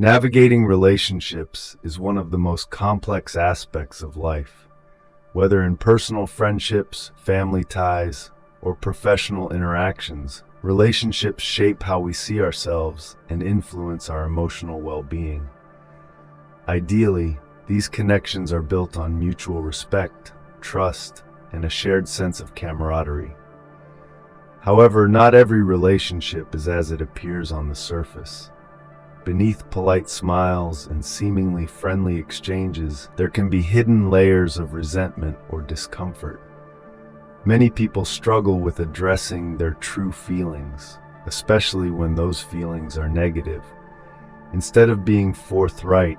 Navigating relationships is one of the most complex aspects of life. Whether in personal friendships, family ties, or professional interactions, relationships shape how we see ourselves and influence our emotional well-being. Ideally, these connections are built on mutual respect, trust, and a shared sense of camaraderie. However, not every relationship is as it appears on the surface. Beneath polite smiles and seemingly friendly exchanges, there can be hidden layers of resentment or discomfort. Many people struggle with addressing their true feelings, especially when those feelings are negative. Instead of being forthright,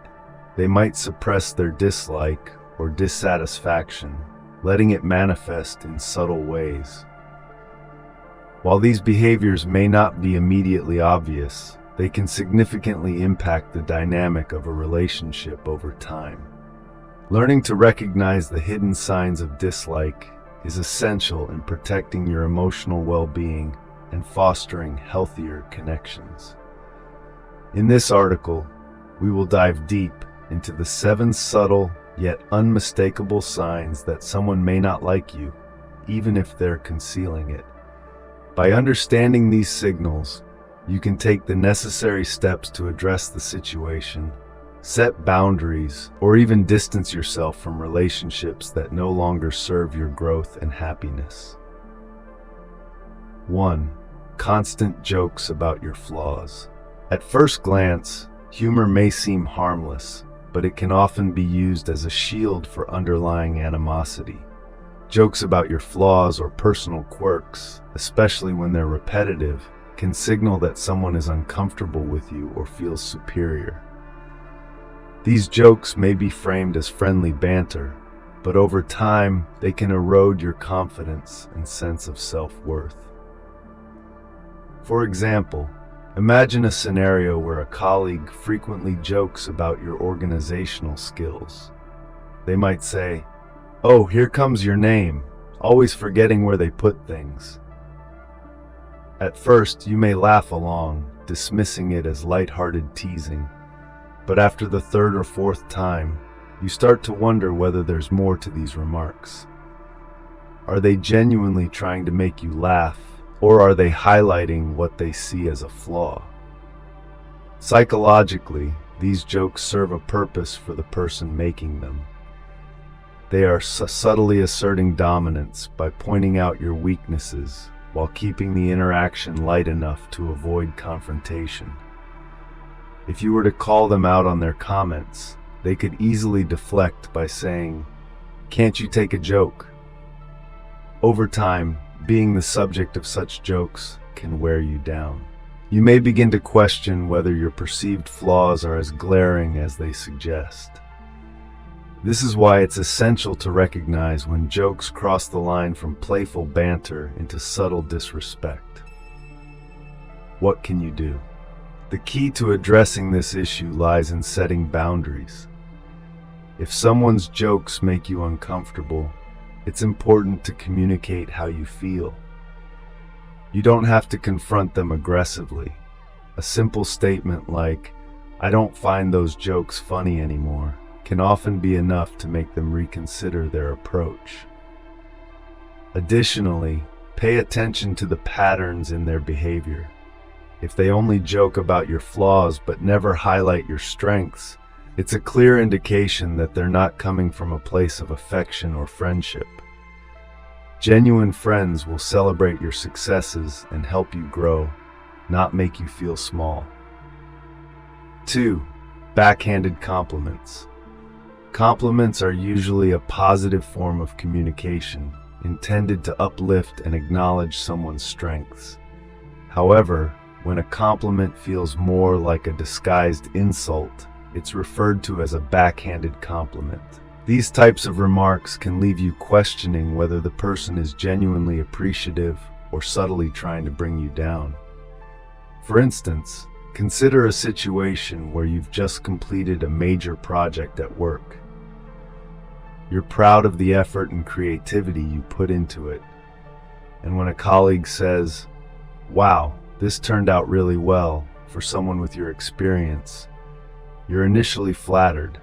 they might suppress their dislike or dissatisfaction, letting it manifest in subtle ways. While these behaviors may not be immediately obvious, they can significantly impact the dynamic of a relationship over time. Learning to recognize the hidden signs of dislike is essential in protecting your emotional well-being and fostering healthier connections. In this article, we will dive deep into the 7 subtle yet unmistakable signs that someone may not like you, even if they're concealing it. By understanding these signals, you can take the necessary steps to address the situation, set boundaries, or even distance yourself from relationships that no longer serve your growth and happiness. 1. Constant jokes about your flaws. At first glance, humor may seem harmless, but it can often be used as a shield for underlying animosity. Jokes about your flaws or personal quirks, especially when they're repetitive, can signal that someone is uncomfortable with you or feels superior. These jokes may be framed as friendly banter, but over time, they can erode your confidence and sense of self-worth. For example, imagine a scenario where a colleague frequently jokes about your organizational skills. They might say, "Oh, here comes your name, always forgetting where they put things." At first, you may laugh along, dismissing it as lighthearted teasing. But after the 3rd or 4th time, you start to wonder whether there's more to these remarks. Are they genuinely trying to make you laugh, or are they highlighting what they see as a flaw? Psychologically, these jokes serve a purpose for the person making them. They are subtly asserting dominance by pointing out your weaknesses, while keeping the interaction light enough to avoid confrontation. If you were to call them out on their comments, they could easily deflect by saying, "Can't you take a joke?" Over time, being the subject of such jokes can wear you down. You may begin to question whether your perceived flaws are as glaring as they suggest. This is why it's essential to recognize when jokes cross the line from playful banter into subtle disrespect. What can you do? The key to addressing this issue lies in setting boundaries. If someone's jokes make you uncomfortable, it's important to communicate how you feel. You don't have to confront them aggressively. A simple statement like, "I don't find those jokes funny anymore," can often be enough to make them reconsider their approach. Additionally, pay attention to the patterns in their behavior. If they only joke about your flaws but never highlight your strengths, it's a clear indication that they're not coming from a place of affection or friendship. Genuine friends will celebrate your successes and help you grow, not make you feel small. 2. Backhanded compliments. Compliments are usually a positive form of communication, intended to uplift and acknowledge someone's strengths. However, when a compliment feels more like a disguised insult, it's referred to as a backhanded compliment. These types of remarks can leave you questioning whether the person is genuinely appreciative or subtly trying to bring you down. For instance, consider a situation where you've just completed a major project at work. You're proud of the effort and creativity you put into it. And when a colleague says, "Wow, this turned out really well for someone with your experience," You're initially flattered.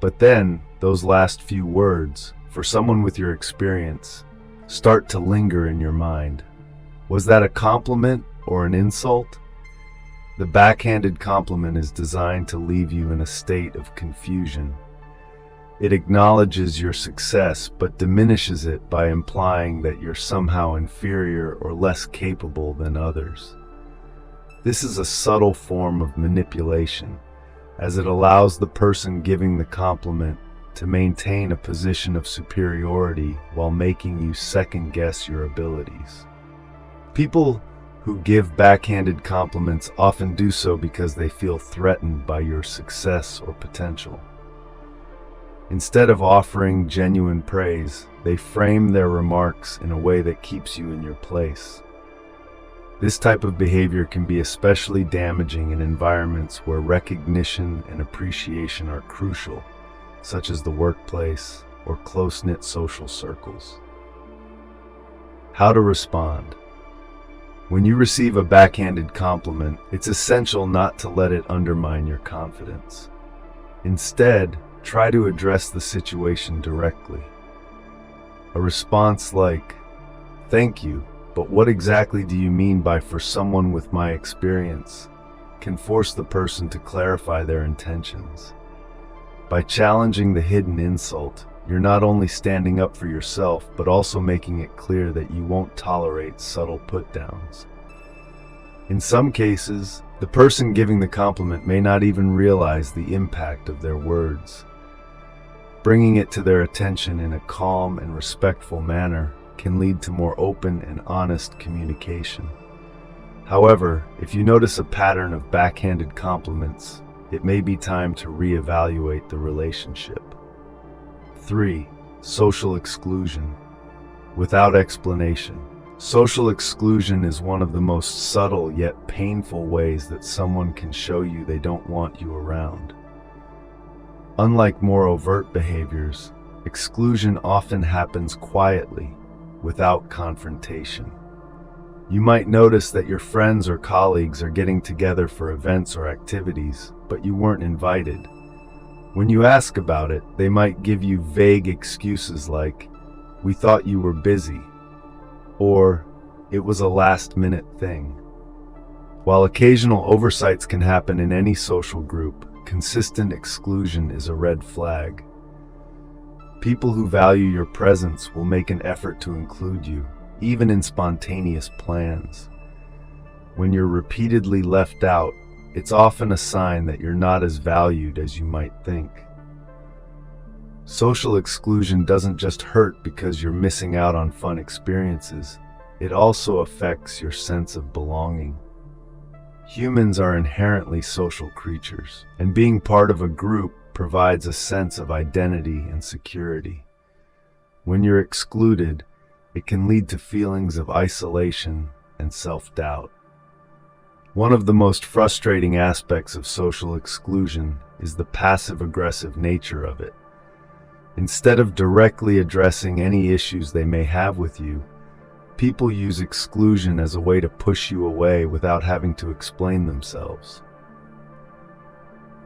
But then, those last few words, for someone with your experience, start to linger in your mind. Was that a compliment or an insult? The backhanded compliment is designed to leave you in a state of confusion. It acknowledges your success but diminishes it by implying that you're somehow inferior or less capable than others. This is a subtle form of manipulation, as it allows the person giving the compliment to maintain a position of superiority while making you second-guess your abilities. People who give backhanded compliments often do so because they feel threatened by your success or potential. Instead of offering genuine praise, they frame their remarks in a way that keeps you in your place. This type of behavior can be especially damaging in environments where recognition and appreciation are crucial, such as the workplace or close-knit social circles. How to respond? When you receive a backhanded compliment, it's essential not to let it undermine your confidence. Instead, try to address the situation directly. A response like, "Thank you, but what exactly do you mean by 'for someone with my experience'" can force the person to clarify their intentions. By challenging the hidden insult, you're not only standing up for yourself, but also making it clear that you won't tolerate subtle put-downs. In some cases, the person giving the compliment may not even realize the impact of their words. Bringing it to their attention in a calm and respectful manner can lead to more open and honest communication. However, if you notice a pattern of backhanded compliments, it may be time to reevaluate the relationship. 3. Social exclusion. Without explanation. Social exclusion is one of the most subtle yet painful ways that someone can show you they don't want you around. Unlike more overt behaviors, exclusion often happens quietly, without confrontation. You might notice that your friends or colleagues are getting together for events or activities, but you weren't invited. When you ask about it, they might give you vague excuses like, "We thought you were busy," or "It was a last-minute thing." While occasional oversights can happen in any social group, consistent exclusion is a red flag. People who value your presence will make an effort to include you, even in spontaneous plans. When you're repeatedly left out, it's often a sign that you're not as valued as you might think. Social exclusion doesn't just hurt because you're missing out on fun experiences. It also affects your sense of belonging. Humans are inherently social creatures, and being part of a group provides a sense of identity and security. When you're excluded, it can lead to feelings of isolation and self-doubt. One of the most frustrating aspects of social exclusion is the passive-aggressive nature of it. Instead of directly addressing any issues they may have with you, people use exclusion as a way to push you away without having to explain themselves.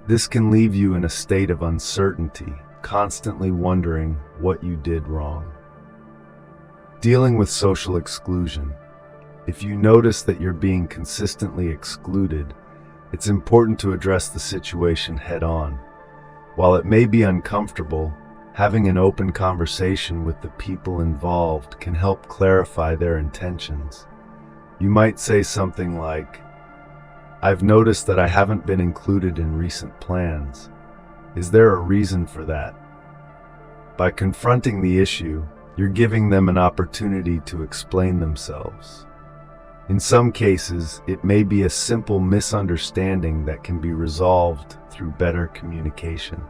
This can leave you in a state of uncertainty, constantly wondering what you did wrong. Dealing with social exclusion. If you notice that you're being consistently excluded, it's important to address the situation head-on. While it may be uncomfortable, having an open conversation with the people involved can help clarify their intentions. You might say something like, "I've noticed that I haven't been included in recent plans. Is there a reason for that?" By confronting the issue, you're giving them an opportunity to explain themselves. In some cases, it may be a simple misunderstanding that can be resolved through better communication.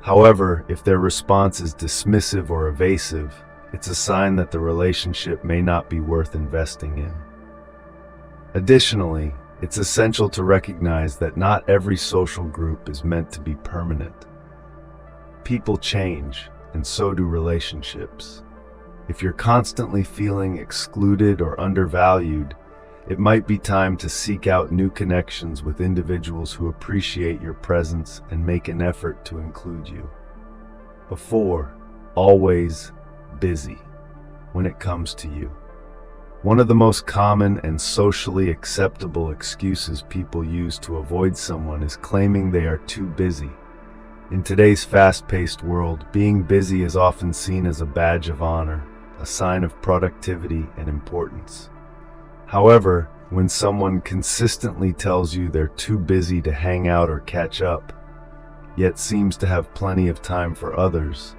However, if their response is dismissive or evasive, it's a sign that the relationship may not be worth investing in. Additionally, it's essential to recognize that not every social group is meant to be permanent. People change, and so do relationships. If you're constantly feeling excluded or undervalued, it might be time to seek out new connections with individuals who appreciate your presence and make an effort to include you. Before, always busy when it comes to you. One of the most common and socially acceptable excuses people use to avoid someone is claiming they are too busy. In today's fast-paced world, being busy is often seen as a badge of honor, a sign of productivity and importance. However, when someone consistently tells you they're too busy to hang out or catch up, yet seems to have plenty of time for others,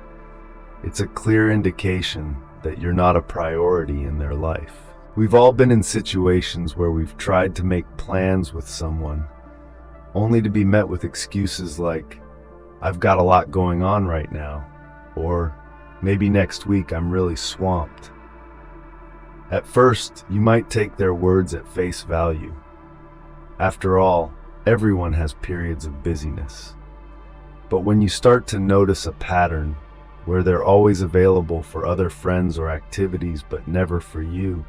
it's a clear indication that you're not a priority in their life. We've all been in situations where we've tried to make plans with someone, only to be met with excuses like, "I've got a lot going on right now," or "Maybe next week I'm really swamped." At first, you might take their words at face value. After all, everyone has periods of busyness. But when you start to notice a pattern where they're always available for other friends or activities but never for you,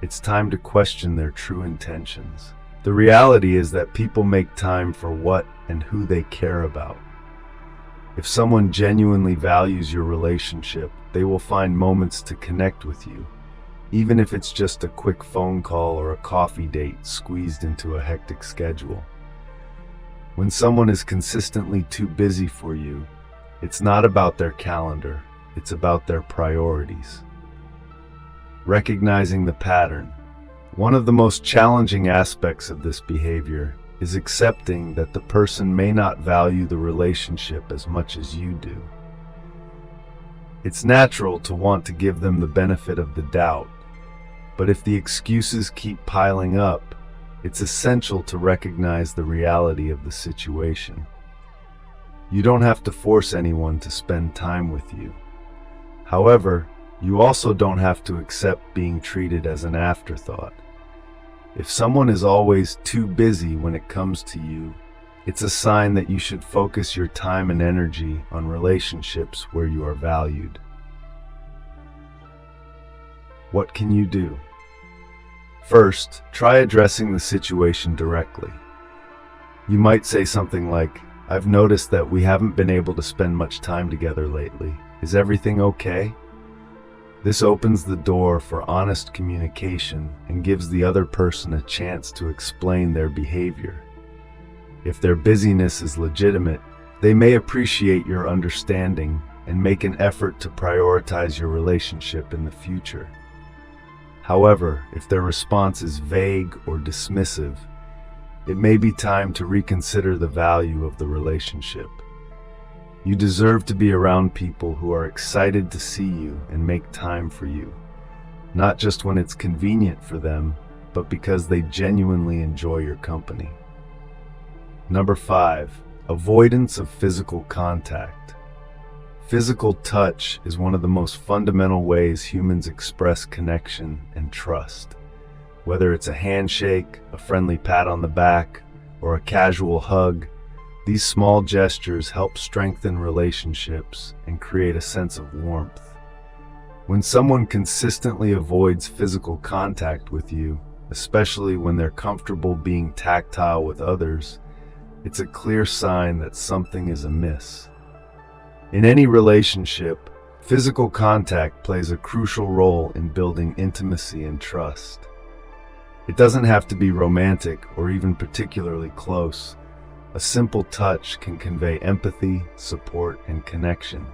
it's time to question their true intentions. The reality is that people make time for what and who they care about. If someone genuinely values your relationship, they will find moments to connect with you, even if it's just a quick phone call or a coffee date squeezed into a hectic schedule. When someone is consistently too busy for you, it's not about their calendar, it's about their priorities. Recognizing the pattern. One of the most challenging aspects of this behavior is accepting that the person may not value the relationship as much as you do. It's natural to want to give them the benefit of the doubt, but if the excuses keep piling up, it's essential to recognize the reality of the situation. You don't have to force anyone to spend time with you. However, you also don't have to accept being treated as an afterthought. If someone is always too busy when it comes to you, it's a sign that you should focus your time and energy on relationships where you are valued. What can you do? First, try addressing the situation directly. You might say something like, "I've noticed that we haven't been able to spend much time together lately. Is everything okay?" This opens the door for honest communication and gives the other person a chance to explain their behavior. If their busyness is legitimate, they may appreciate your understanding and make an effort to prioritize your relationship in the future. However, if their response is vague or dismissive, it may be time to reconsider the value of the relationship. You deserve to be around people who are excited to see you and make time for you, not just when it's convenient for them, but because they genuinely enjoy your company. Number 5, avoidance of physical contact. Physical touch is one of the most fundamental ways humans express connection and trust. Whether it's a handshake, a friendly pat on the back, or a casual hug, these small gestures help strengthen relationships and create a sense of warmth. When someone consistently avoids physical contact with you, especially when they're comfortable being tactile with others, it's a clear sign that something is amiss. In any relationship, physical contact plays a crucial role in building intimacy and trust. It doesn't have to be romantic or even particularly close. A simple touch can convey empathy, support, and connection.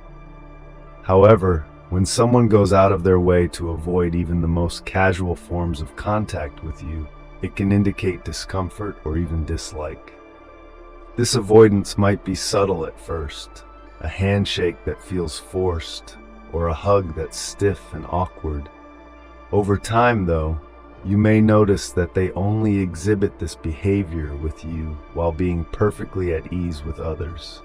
However, when someone goes out of their way to avoid even the most casual forms of contact with you, it can indicate discomfort or even dislike. This avoidance might be subtle at first, a handshake that feels forced, or a hug that's stiff and awkward. Over time, though, you may notice that they only exhibit this behavior with you while being perfectly at ease with others.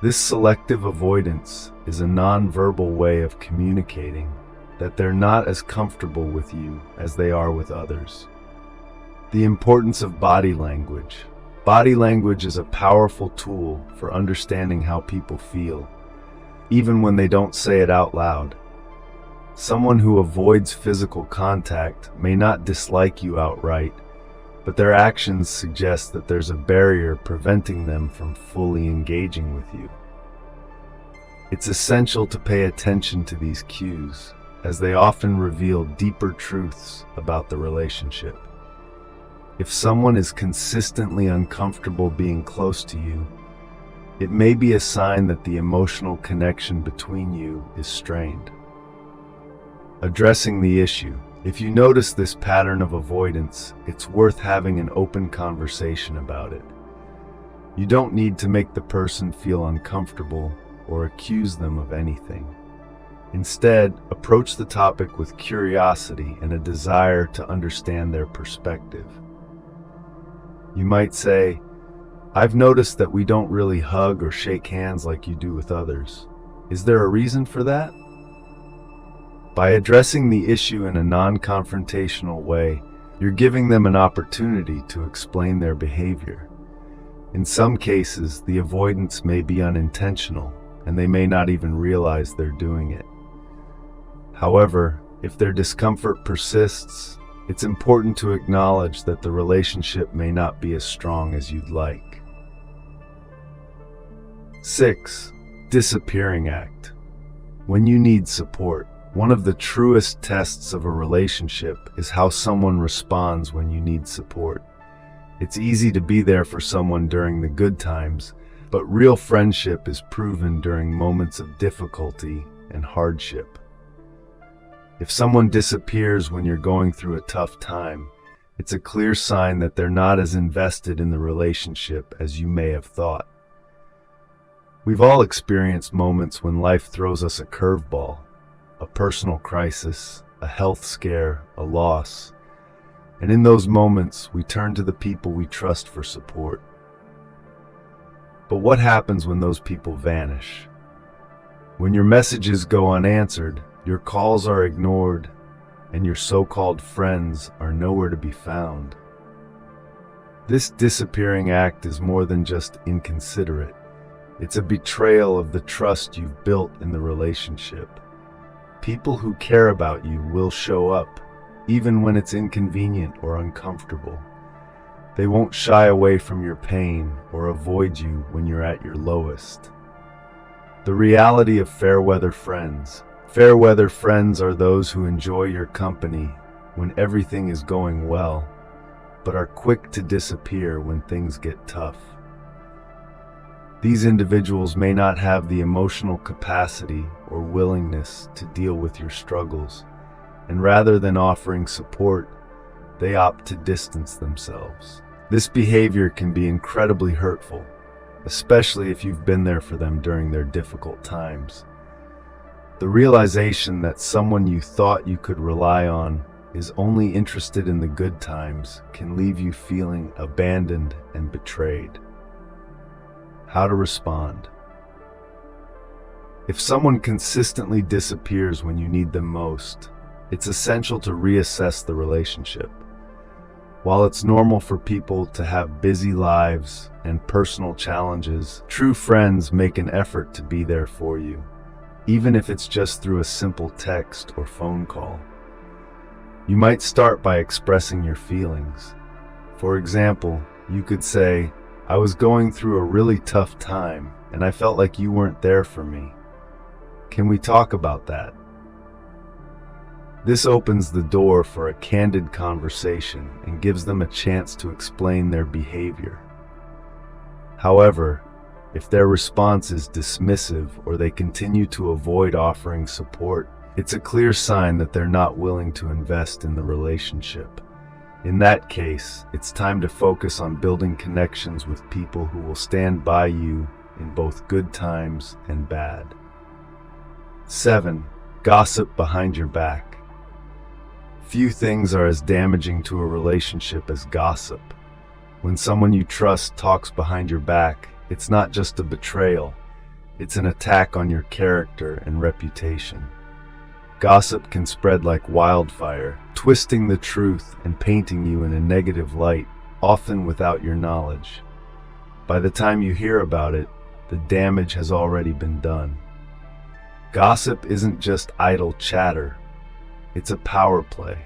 This selective avoidance is a non-verbal way of communicating that they're not as comfortable with you as they are with others. The importance of body language. Body language is a powerful tool for understanding how people feel, even when they don't say it out loud. Someone who avoids physical contact may not dislike you outright, but their actions suggest that there's a barrier preventing them from fully engaging with you. It's essential to pay attention to these cues, as they often reveal deeper truths about the relationship. If someone is consistently uncomfortable being close to you, it may be a sign that the emotional connection between you is strained. Addressing the issue. If you notice this pattern of avoidance, it's worth having an open conversation about it. You don't need to make the person feel uncomfortable or accuse them of anything. Instead, approach the topic with curiosity and a desire to understand their perspective. You might say, "I've noticed that we don't really hug or shake hands like you do with others. Is there a reason for that?" By addressing the issue in a non-confrontational way, you're giving them an opportunity to explain their behavior. In some cases, the avoidance may be unintentional, and they may not even realize they're doing it. However, if their discomfort persists, it's important to acknowledge that the relationship may not be as strong as you'd like. 6. Disappearing act. When you need support, one of the truest tests of a relationship is how someone responds when you need support. It's easy to be there for someone during the good times, but real friendship is proven during moments of difficulty and hardship. If someone disappears when you're going through a tough time, it's a clear sign that they're not as invested in the relationship as you may have thought. We've all experienced moments when life throws us a curveball, a personal crisis, a health scare, a loss. And in those moments, we turn to the people we trust for support. But what happens when those people vanish? When your messages go unanswered, your calls are ignored, and your so-called friends are nowhere to be found. This disappearing act is more than just inconsiderate. It's a betrayal of the trust you've built in the relationship. People who care about you will show up, even when it's inconvenient or uncomfortable. They won't shy away from your pain or avoid you when you're at your lowest. The reality of fair weather friends. Fair weather friends are those who enjoy your company when everything is going well, but are quick to disappear when things get tough. These individuals may not have the emotional capacity or willingness to deal with your struggles, and rather than offering support, they opt to distance themselves. This behavior can be incredibly hurtful, especially if you've been there for them during their difficult times. The realization that someone you thought you could rely on is only interested in the good times can leave you feeling abandoned and betrayed. How to respond. If someone consistently disappears when you need them most, it's essential to reassess the relationship. While it's normal for people to have busy lives and personal challenges, true friends make an effort to be there for you, even if it's just through a simple text or phone call. You might start by expressing your feelings. For example, you could say, "I was going through a really tough time, and I felt like you weren't there for me. Can we talk about that?" This opens the door for a candid conversation and gives them a chance to explain their behavior. However, if their response is dismissive or they continue to avoid offering support, it's a clear sign that they're not willing to invest in the relationship. In that case, it's time to focus on building connections with people who will stand by you in both good times and bad. 7. Gossip behind your back. Few things are as damaging to a relationship as gossip. When someone you trust talks behind your back, it's not just a betrayal, it's an attack on your character and reputation. Gossip can spread like wildfire, twisting the truth and painting you in a negative light, often without your knowledge. By the time you hear about it, the damage has already been done. Gossip isn't just idle chatter, It's a power play.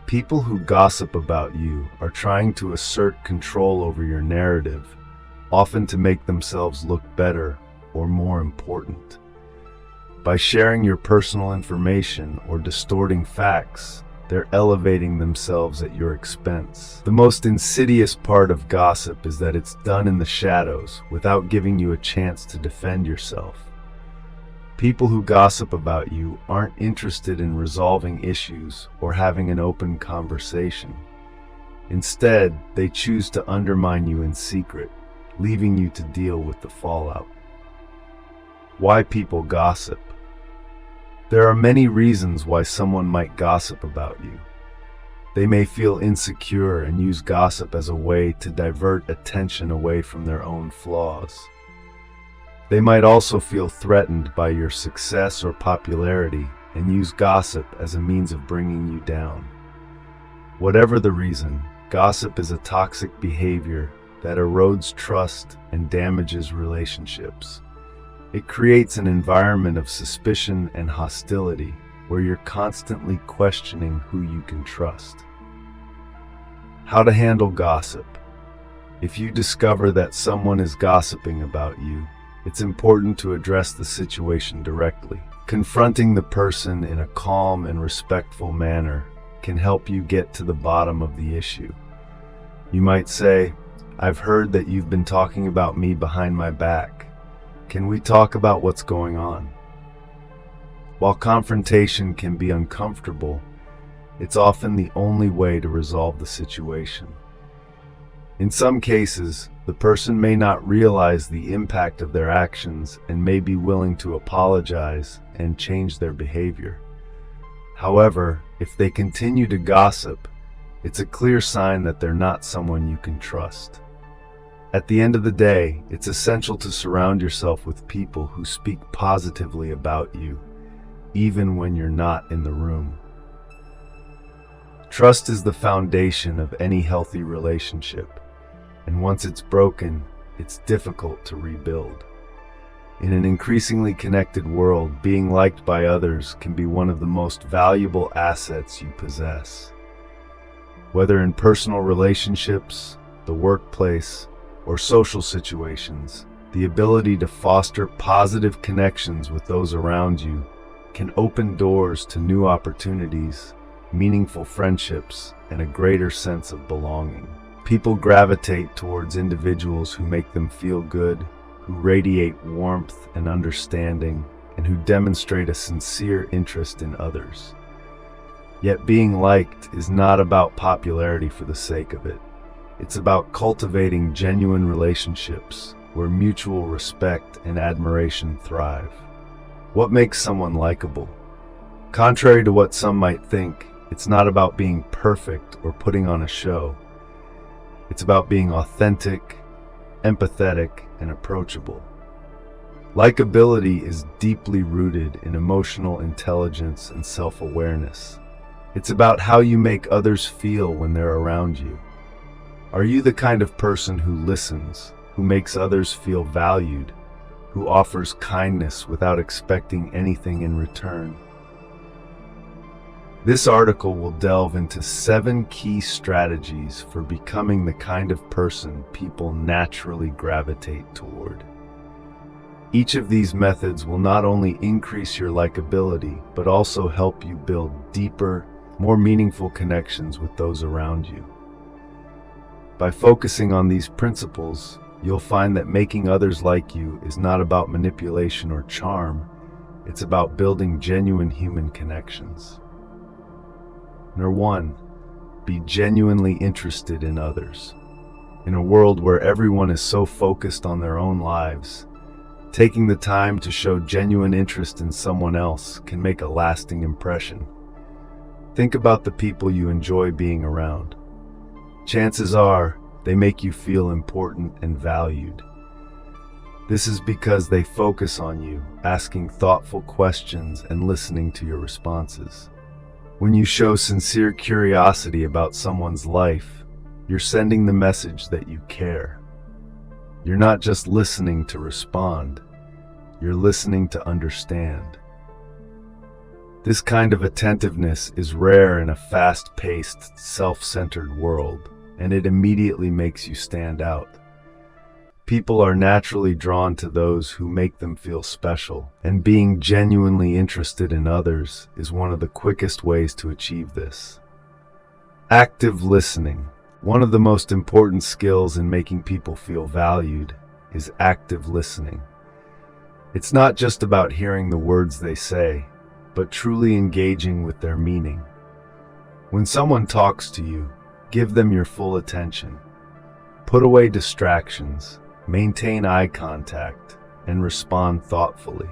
People who gossip about you are trying to assert control over your narrative, often to make themselves look better or more important. By sharing your personal information or distorting facts, they're elevating themselves at your expense. The most insidious part of gossip is that it's done in the shadows without giving you a chance to defend yourself. People who gossip about you aren't interested in resolving issues or having an open conversation. Instead, they choose to undermine you in secret, leaving you to deal with the fallout. Why people gossip? There are many reasons why someone might gossip about you. They may feel insecure and use gossip as a way to divert attention away from their own flaws. They might also feel threatened by your success or popularity and use gossip as a means of bringing you down. Whatever the reason, gossip is a toxic behavior that erodes trust and damages relationships. It creates an environment of suspicion and hostility where you're constantly questioning who you can trust. How to handle gossip. If you discover that someone is gossiping about you, it's important to address the situation directly. Confronting the person in a calm and respectful manner can help you get to the bottom of the issue. You might say, "I've heard that you've been talking about me behind my back. Can we talk about what's going on?" While confrontation can be uncomfortable, it's often the only way to resolve the situation. In some cases, the person may not realize the impact of their actions and may be willing to apologize and change their behavior. However, if they continue to gossip, it's a clear sign that they're not someone you can trust. At the end of the day, it's essential to surround yourself with people who speak positively about you, even when you're not in the room. Trust is the foundation of any healthy relationship, and once it's broken, it's difficult to rebuild. In an increasingly connected world, being liked by others can be one of the most valuable assets you possess. Whether in personal relationships, the workplace, or social situations, the ability to foster positive connections with those around you can open doors to new opportunities, meaningful friendships, and a greater sense of belonging. People gravitate towards individuals who make them feel good, who radiate warmth and understanding, and who demonstrate a sincere interest in others. Yet being liked is not about popularity for the sake of it. It's about cultivating genuine relationships where mutual respect and admiration thrive. What makes someone likable? Contrary to what some might think, it's not about being perfect or putting on a show. It's about being authentic, empathetic, and approachable. Likability is deeply rooted in emotional intelligence and self-awareness. It's about how you make others feel when they're around you. Are you the kind of person who listens, who makes others feel valued, who offers kindness without expecting anything in return? This article will delve into 7 key strategies for becoming the kind of person people naturally gravitate toward. Each of these methods will not only increase your likability, but also help you build deeper, more meaningful connections with those around you. By focusing on these principles, you'll find that making others like you is not about manipulation or charm. It's about building genuine human connections. Number 1, be genuinely interested in others. In a world where everyone is so focused on their own lives, taking the time to show genuine interest in someone else can make a lasting impression. Think about the people you enjoy being around. Chances are, they make you feel important and valued. This is because they focus on you, asking thoughtful questions and listening to your responses. When you show sincere curiosity about someone's life, you're sending the message that you care. You're not just listening to respond, you're listening to understand. This kind of attentiveness is rare in a fast-paced, self-centered world, and it immediately makes you stand out. People are naturally drawn to those who make them feel special, and being genuinely interested in others is one of the quickest ways to achieve this. Active listening. One of the most important skills in making people feel valued is active listening. It's not just about hearing the words they say, but truly engaging with their meaning. When someone talks to you, give them your full attention. Put away distractions, maintain eye contact, and respond thoughtfully.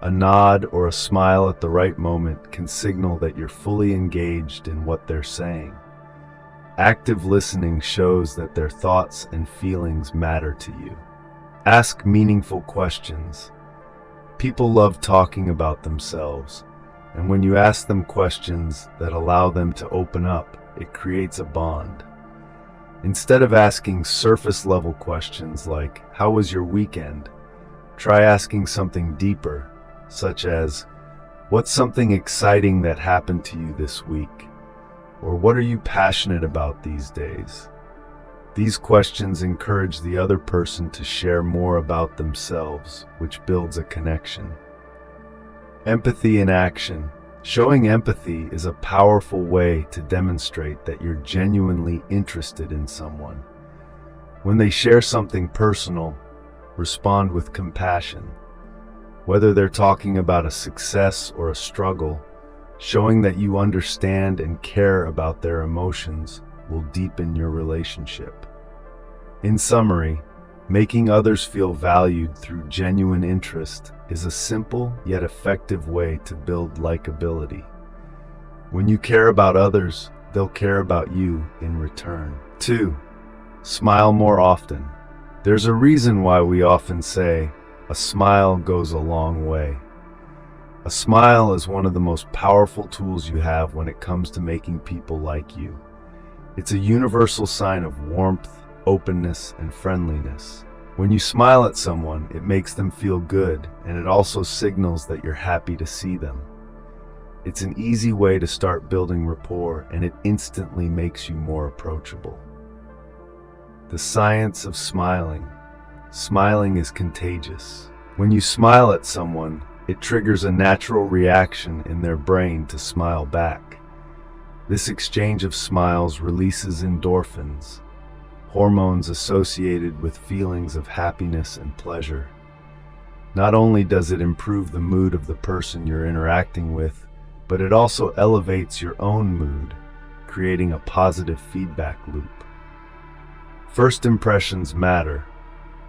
A nod or a smile at the right moment can signal that you're fully engaged in what they're saying. Active listening shows that their thoughts and feelings matter to you. Ask meaningful questions. People love talking about themselves, and when you ask them questions that allow them to open up, it creates a bond. Instead of asking surface-level questions like, "How was your weekend?" try asking something deeper, such as, "What's something exciting that happened to you this week?" Or, "What are you passionate about these days?" These questions encourage the other person to share more about themselves, which builds a connection. Empathy in action. Showing empathy is a powerful way to demonstrate that you're genuinely interested in someone. When they share something personal, respond with compassion. Whether they're talking about a success or a struggle, showing that you understand and care about their emotions will deepen your relationship. In summary, making others feel valued through genuine interest is a simple yet effective way to build likability. When you care about others, they'll care about you in return. 2. Smile more often. There's a reason why we often say, "A smile goes a long way." A smile is one of the most powerful tools you have when it comes to making people like you. It's a universal sign of warmth, openness, and friendliness. When you smile at someone, it makes them feel good, and it also signals that you're happy to see them. It's an easy way to start building rapport, and it instantly makes you more approachable. The science of smiling. Smiling is contagious. When you smile at someone, it triggers a natural reaction in their brain to smile back. This exchange of smiles releases endorphins, hormones associated with feelings of happiness and pleasure. Not only does it improve the mood of the person you're interacting with, but it also elevates your own mood, creating a positive feedback loop. First impressions matter.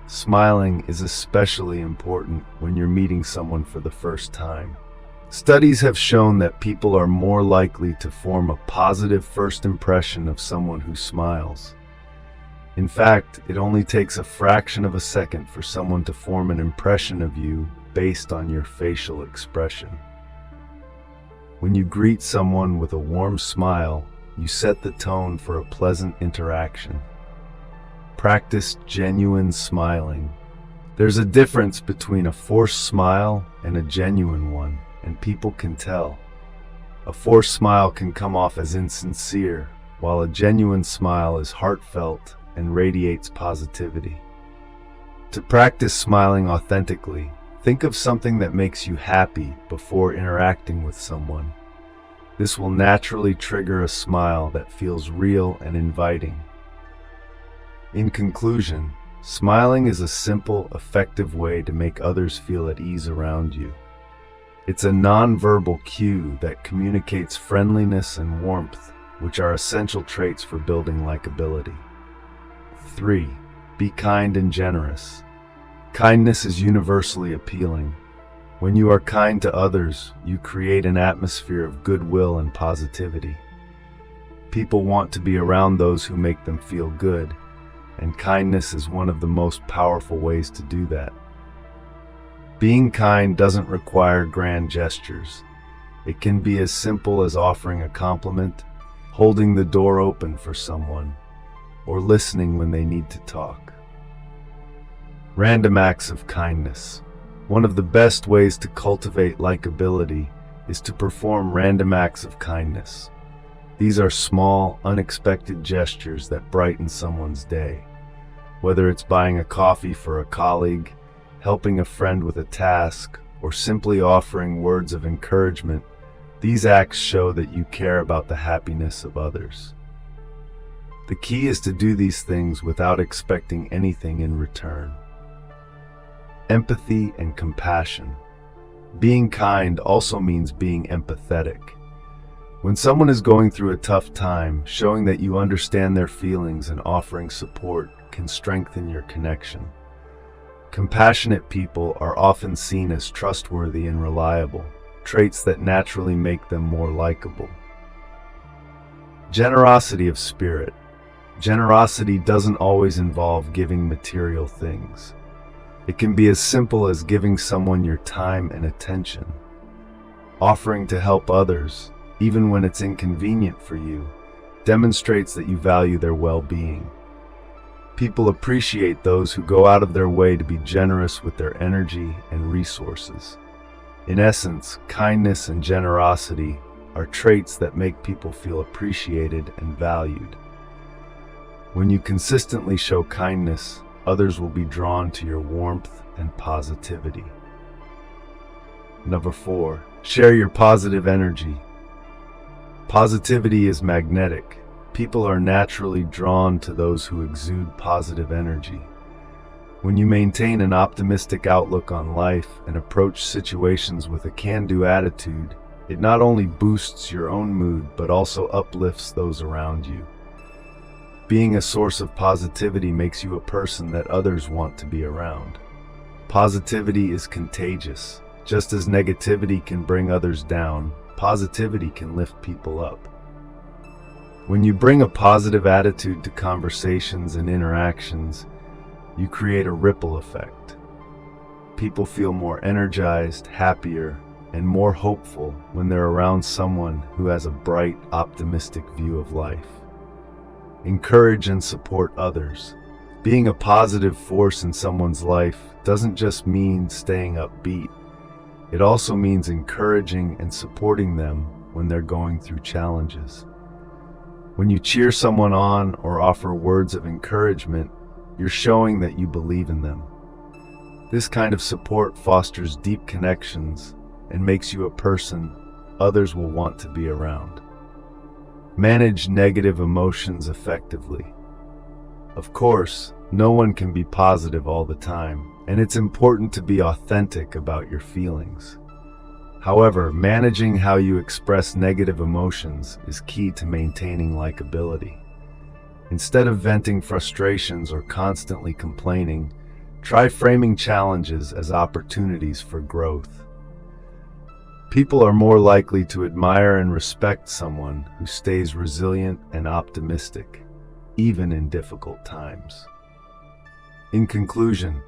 Smiling is especially important when you're meeting someone for the first time. Studies have shown that people are more likely to form a positive first impression of someone who smiles. In fact, it only takes a fraction of a second for someone to form an impression of you based on your facial expression. When you greet someone with a warm smile, you set the tone for a pleasant interaction. Practice genuine smiling. There's a difference between a forced smile and a genuine one, and people can tell. A forced smile can come off as insincere, while a genuine smile is heartfelt and radiates positivity. To practice smiling authentically, think of something that makes you happy before interacting with someone. This will naturally trigger a smile that feels real and inviting. In conclusion, smiling is a simple, effective way to make others feel at ease around you. It's a non-verbal cue that communicates friendliness and warmth, which are essential traits for building likability. 3. Be kind and generous. Kindness is universally appealing. When you are kind to others, you create an atmosphere of goodwill and positivity. People want to be around those who make them feel good, and kindness is one of the most powerful ways to do that. Being kind doesn't require grand gestures. It can be as simple as offering a compliment, holding the door open for someone, or listening when they need to talk. Random acts of kindness. One of the best ways to cultivate likability is to perform random acts of kindness. These are small, unexpected gestures that brighten someone's day. Whether it's buying a coffee for a colleague, helping a friend with a task, or simply offering words of encouragement, these acts show that you care about the happiness of others. The key is to do these things without expecting anything in return. Empathy and compassion. Being kind also means being empathetic. When someone is going through a tough time, showing that you understand their feelings and offering support can strengthen your connection. Compassionate people are often seen as trustworthy and reliable, traits that naturally make them more likable. Generosity of spirit. Generosity doesn't always involve giving material things. It can be as simple as giving someone your time and attention. Offering to help others, even when it's inconvenient for you, demonstrates that you value their well-being. People appreciate those who go out of their way to be generous with their energy and resources. In essence, kindness and generosity are traits that make people feel appreciated and valued. When you consistently show kindness, others will be drawn to your warmth and positivity. Number 4, share your positive energy. Positivity is magnetic. People are naturally drawn to those who exude positive energy. When you maintain an optimistic outlook on life and approach situations with a can-do attitude, it not only boosts your own mood but also uplifts those around you. Being a source of positivity makes you a person that others want to be around. Positivity is contagious. Just as negativity can bring others down, positivity can lift people up. When you bring a positive attitude to conversations and interactions, you create a ripple effect. People feel more energized, happier, and more hopeful when they're around someone who has a bright, optimistic view of life. Encourage and support others. Being a positive force in someone's life doesn't just mean staying upbeat. It also means encouraging and supporting them when they're going through challenges. When you cheer someone on or offer words of encouragement, you're showing that you believe in them. This kind of support fosters deep connections and makes you a person others will want to be around. Manage negative emotions effectively. Of course, no one can be positive all the time, and it's important to be authentic about your feelings. However, managing how you express negative emotions is key to maintaining likability. Instead of venting frustrations or constantly complaining, try framing challenges as opportunities for growth. People are more likely to admire and respect someone who stays resilient and optimistic, even in difficult times. In conclusion,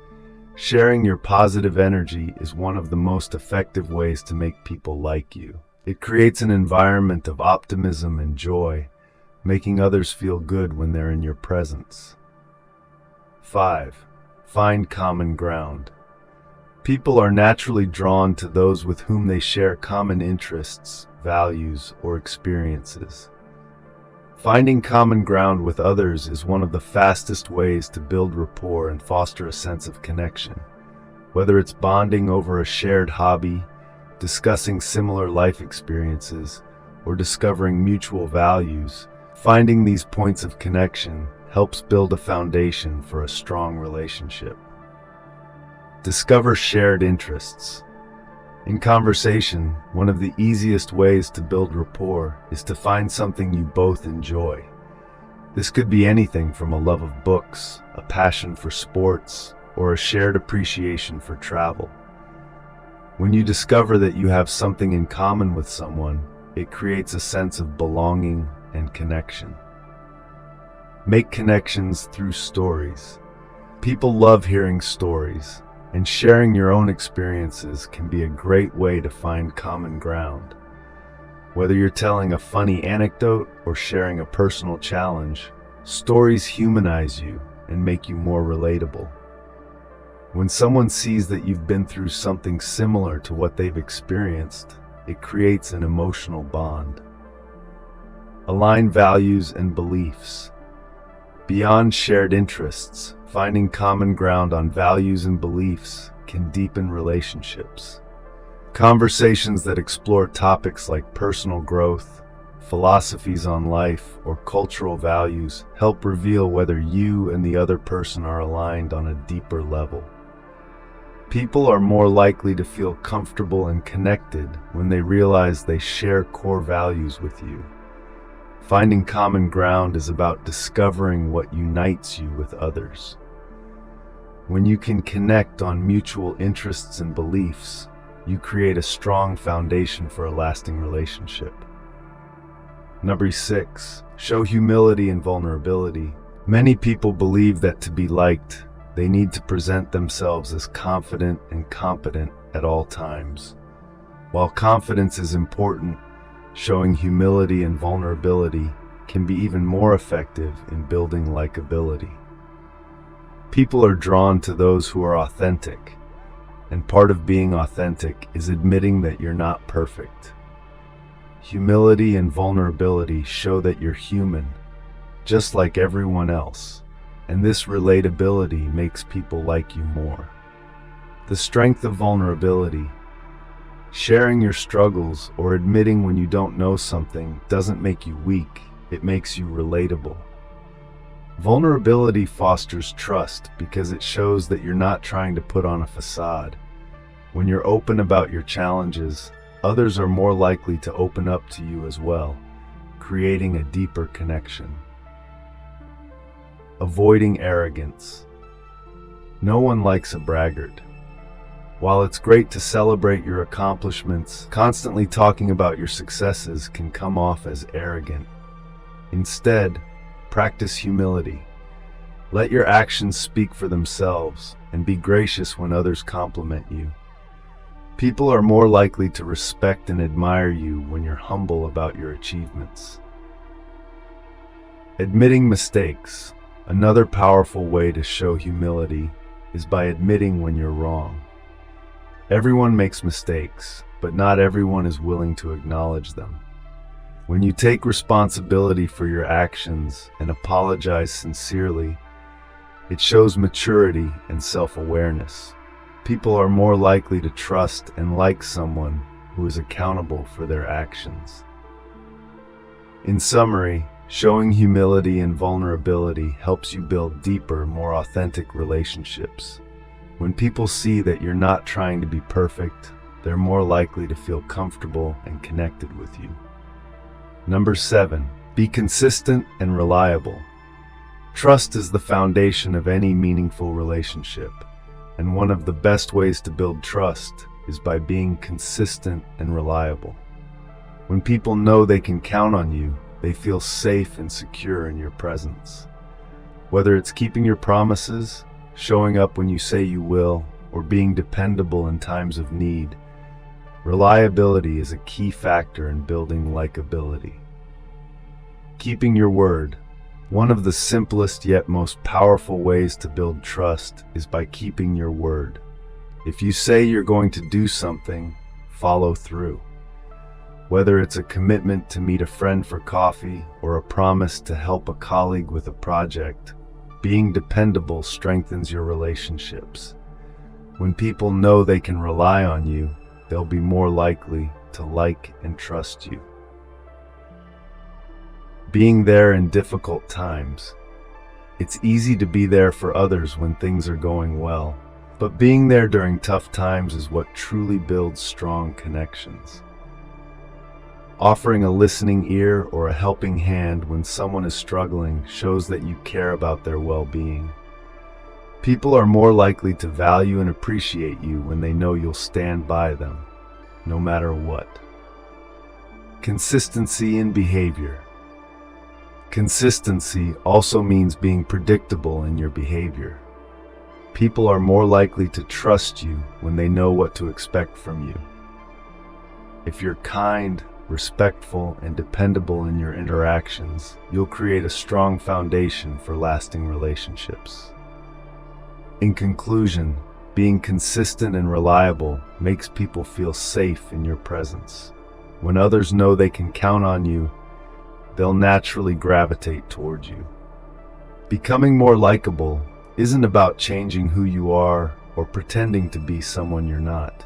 sharing your positive energy is one of the most effective ways to make people like you. It creates an environment of optimism and joy, making others feel good when they're in your presence. 5. Find common ground. People are naturally drawn to those with whom they share common interests, values, or experiences. Finding common ground with others is one of the fastest ways to build rapport and foster a sense of connection. Whether it's bonding over a shared hobby, discussing similar life experiences, or discovering mutual values, finding these points of connection helps build a foundation for a strong relationship. Discover shared interests. In conversation, one of the easiest ways to build rapport is to find something you both enjoy. This could be anything from a love of books, a passion for sports, or a shared appreciation for travel. When you discover that you have something in common with someone, it creates a sense of belonging and connection. Make connections through stories. People love hearing stories, and sharing your own experiences can be a great way to find common ground. Whether you're telling a funny anecdote or sharing a personal challenge, stories humanize you and make you more relatable. When someone sees that you've been through something similar to what they've experienced, it creates an emotional bond. Align values and beliefs. Beyond shared interests, finding common ground on values and beliefs can deepen relationships. Conversations that explore topics like personal growth, philosophies on life, or cultural values help reveal whether you and the other person are aligned on a deeper level. People are more likely to feel comfortable and connected when they realize they share core values with you. Finding common ground is about discovering what unites you with others. When you can connect on mutual interests and beliefs, you create a strong foundation for a lasting relationship. Number 6, show humility and vulnerability. Many people believe that to be liked, they need to present themselves as confident and competent at all times. While confidence is important, showing humility and vulnerability can be even more effective in building likability. People are drawn to those who are authentic, and part of being authentic is admitting that you're not perfect. Humility and vulnerability show that you're human, just like everyone else, and this relatability makes people like you more. The strength of vulnerability. Sharing your struggles or admitting when you don't know something doesn't make you weak, it makes you relatable. Vulnerability fosters trust because it shows that you're not trying to put on a facade. When you're open about your challenges, others are more likely to open up to you as well, creating a deeper connection. Avoiding arrogance. No one likes a braggart. While it's great to celebrate your accomplishments, constantly talking about your successes can come off as arrogant. Instead, practice humility. Let your actions speak for themselves and be gracious when others compliment you. People are more likely to respect and admire you when you're humble about your achievements. Admitting mistakes. Another powerful way to show humility is by admitting when you're wrong. Everyone makes mistakes, but not everyone is willing to acknowledge them. When you take responsibility for your actions and apologize sincerely, it shows maturity and self-awareness. People are more likely to trust and like someone who is accountable for their actions. In summary, showing humility and vulnerability helps you build deeper, more authentic relationships. When people see that you're not trying to be perfect, they're more likely to feel comfortable and connected with you. Number 7, be consistent and reliable. Trust is the foundation of any meaningful relationship, and one of the best ways to build trust is by being consistent and reliable. When people know they can count on you, they feel safe and secure in your presence. Whether it's keeping your promises, showing up when you say you will, or being dependable in times of need, reliability is a key factor in building likability. Keeping your word. One of the simplest yet most powerful ways to build trust is by keeping your word. If you say you're going to do something, follow through. Whether it's a commitment to meet a friend for coffee or a promise to help a colleague with a project, being dependable strengthens your relationships. When people know they can rely on you, they'll be more likely to like and trust you. Being there in difficult times. It's easy to be there for others when things are going well, but being there during tough times is what truly builds strong connections. Offering a listening ear or a helping hand when someone is struggling shows that you care about their well-being. People are more likely to value and appreciate you when they know you'll stand by them, no matter what. Consistency in behavior. Consistency also means being predictable in your behavior. People are more likely to trust you when they know what to expect from you. If you're kind, respectful, and dependable in your interactions, you'll create a strong foundation for lasting relationships. In conclusion, Being consistent and reliable makes people feel safe in your presence. When others know they can count on you, they'll naturally gravitate towards you. Becoming more likable isn't about changing who you are or pretending to be someone you're not.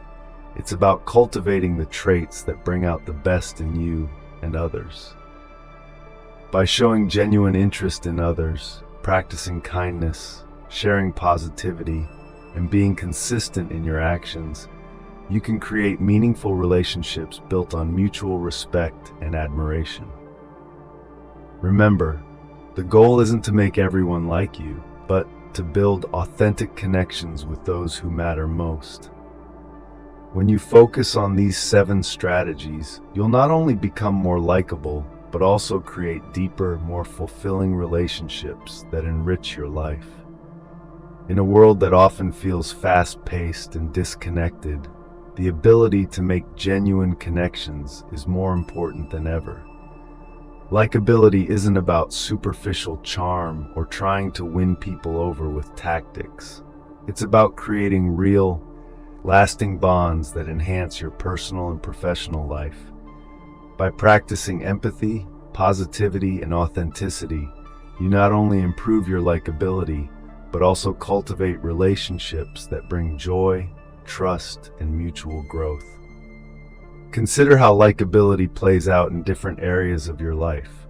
It's about cultivating the traits that bring out the best in you and others. By showing genuine interest in others, practicing kindness, sharing positivity, and being consistent in your actions, you can create meaningful relationships built on mutual respect and admiration. Remember, the goal isn't to make everyone like you, but to build authentic connections with those who matter most. When you focus on these 7 strategies, you'll not only become more likable, but also create deeper, more fulfilling relationships that enrich your life. In a world that often feels fast-paced and disconnected, the ability to make genuine connections is more important than ever. Likability isn't about superficial charm or trying to win people over with tactics. It's about creating real, lasting bonds that enhance your personal and professional life. By practicing empathy, positivity, and authenticity, you not only improve your likability, but also cultivate relationships that bring joy, trust, and mutual growth. Consider how likability plays out in different areas of your life.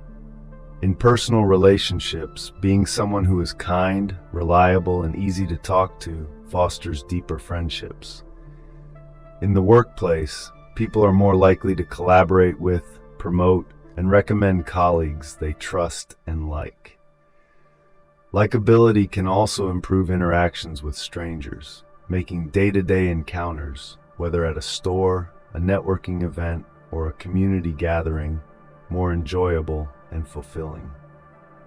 In personal relationships, being someone who is kind, reliable, and easy to talk to fosters deeper friendships. In the workplace, people are more likely to collaborate with, promote, and recommend colleagues they trust and like. Likability can also improve interactions with strangers, making day-to-day encounters, whether at a store, a networking event, or a community gathering, more enjoyable and fulfilling.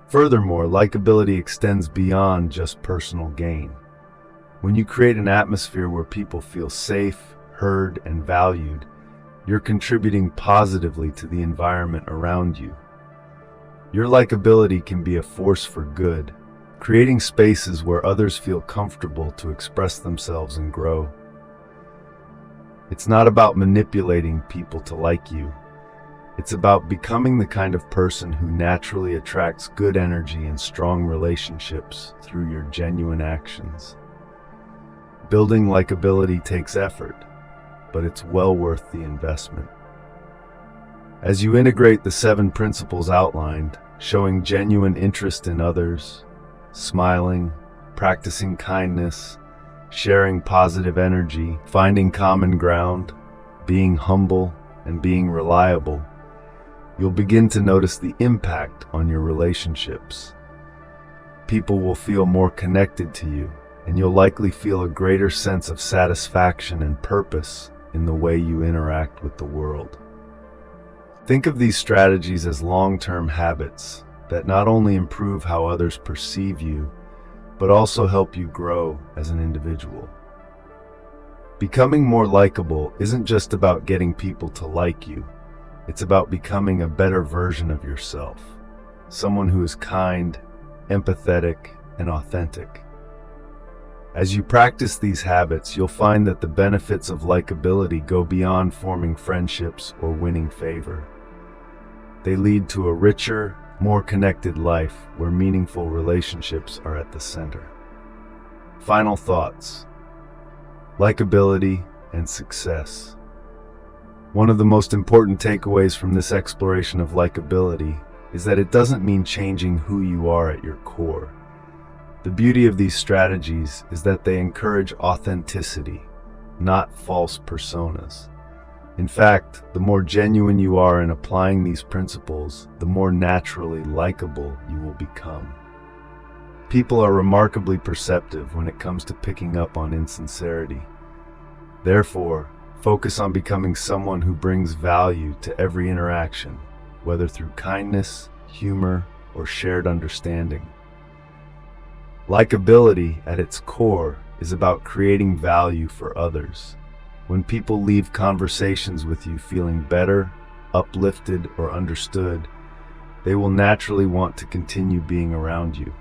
Furthermore, likability extends beyond just personal gain. When you create an atmosphere where people feel safe, heard, and valued, you're contributing positively to the environment around you. Your likability can be a force for good, creating spaces where others feel comfortable to express themselves and grow. It's not about manipulating people to like you. It's about becoming the kind of person who naturally attracts good energy and strong relationships through your genuine actions. Building likability takes effort, but it's well worth the investment. As you integrate the 7 principles outlined, showing genuine interest in others, smiling, practicing kindness, sharing positive energy, finding common ground, being humble, and being reliable, you'll begin to notice the impact on your relationships. People will feel more connected to you, and you'll likely feel a greater sense of satisfaction and purpose in the way you interact with the world. Think of these strategies as long-term habits that not only improve how others perceive you, but also help you grow as an individual. Becoming more likable isn't just about getting people to like you. It's about becoming a better version of yourself, someone who is kind, empathetic, and authentic. As you practice these habits, you'll find that the benefits of likability go beyond forming friendships or winning favor. They lead to a richer, more connected life where meaningful relationships are at the center. Final thoughts: likability and success. One of the most important takeaways from this exploration of likability is that it doesn't mean changing who you are at your core. The beauty of these strategies is that they encourage authenticity, not false personas. In fact, the more genuine you are in applying these principles, the more naturally likable you will become. People are remarkably perceptive when it comes to picking up on insincerity. Therefore, focus on becoming someone who brings value to every interaction, whether through kindness, humor, or shared understanding. Likability, at its core, is about creating value for others. When people leave conversations with you feeling better, uplifted, or understood, they will naturally want to continue being around you.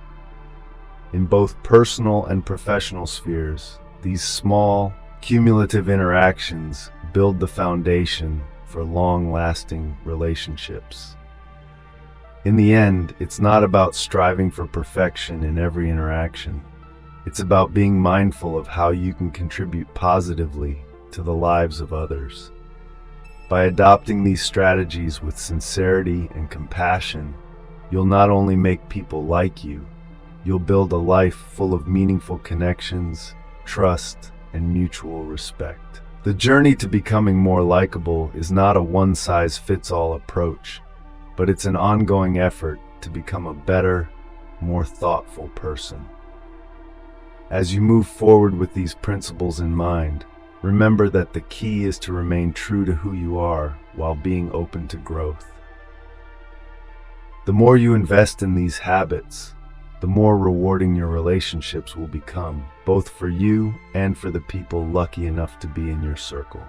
In both personal and professional spheres, These small, cumulative interactions build the foundation for long-lasting relationships. In the end, it's not about striving for perfection in every interaction. It's about being mindful of how you can contribute positively to the lives of others. By adopting these strategies with sincerity and compassion, you'll not only make people like you, you'll build a life full of meaningful connections, trust, and mutual respect. The journey to becoming more likable is not a one-size-fits-all approach, but it's an ongoing effort to become a better, more thoughtful person. As you move forward with these principles in mind, remember that the key is to remain true to who you are while being open to growth. The more you invest in these habits, the more rewarding your relationships will become, both for you and for the people lucky enough to be in your circle.